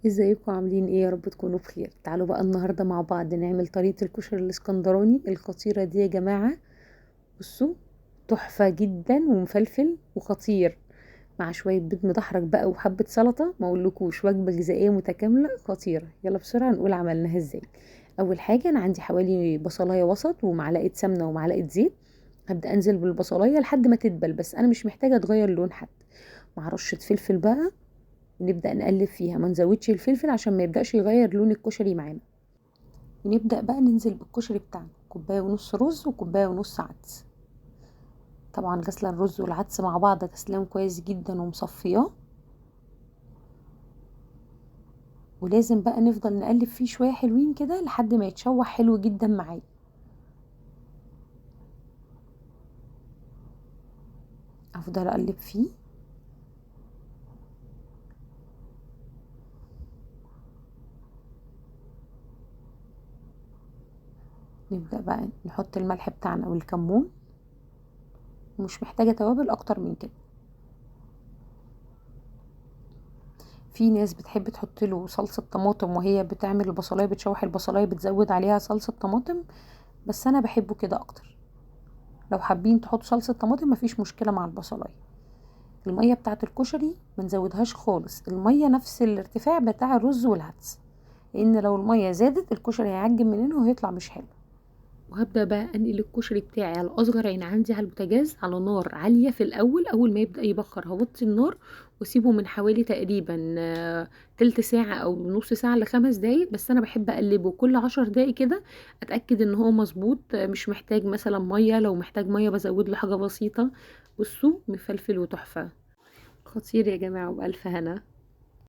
ازيكم عاملين ايه؟ يا رب تكونوا بخير. تعالوا بقى النهارده مع بعض نعمل طريقه الكشري الاسكندراني الخطيره دي يا جماعه. بصوا، تحفه جدا ومفلفل وخطير، مع شويه بيض مدحرج بقى وحبه سلطه، ما اقولكوش وجبه غذائيه متكامله خطيره. يلا بسرعه نقول عملناها ازاي. اول حاجه انا عندي حوالي بصلايه وسط ومعلقه سمنه ومعلقه زيت. هبدا انزل بالبصلايه لحد ما تدبل، بس انا مش محتاجه تغير لون حد. مع رشه فلفل بقى، نبدأ نقلب فيها، ما نزودش الفلفل عشان ما يبدأش يغير لون الكشري معانا. نبدأ بقى ننزل بالكشري بتاعنا، كوباية ونص رز وكوباية ونص عدس. طبعا غسله الرز والعدس مع بعض، غسلهم كويس جدا ومصفياه. ولازم بقى نفضل نقلب فيه شوية حلوين كده لحد ما يتشوح حلو جدا معايا. افضل اقلب فيه. نبدأ بقى نحط الملح بتاعنا والكمون، ومش محتاجة توابل اكتر من كده. في ناس بتحب تحط له صلصة طماطم وهي بتعمل البصلاية، بتشوح البصلاية بتزود عليها صلصة طماطم، بس انا بحبه كده اكتر. لو حابين تحطوا صلصة طماطم مفيش مشكلة مع البصلاية. المية بتاعت الكشري منزودهاش خالص، المية نفس الارتفاع بتاع الرز والعدس، لان لو المية زادت الكشري هيعجن مننا وهيطلع مش حلو. وهبدأ بقى انقل الكشري بتاعي على اصغر عين عندي على البوتاجاز على نار عالية في الاول. اول ما يبدأ يبخر هوطي النار واسيبه من حوالي تقريبا تلت ساعة او نص ساعة ل5 دقايق. بس انا بحب اقلبه كل 10 دقايق كده، اتأكد ان هو مظبوط، مش محتاج مثلا مية. لو محتاج مية بزود له حاجة بسيطة. بصوا، مفلفل وتحفة، خطير يا جماعة وبألف هنا.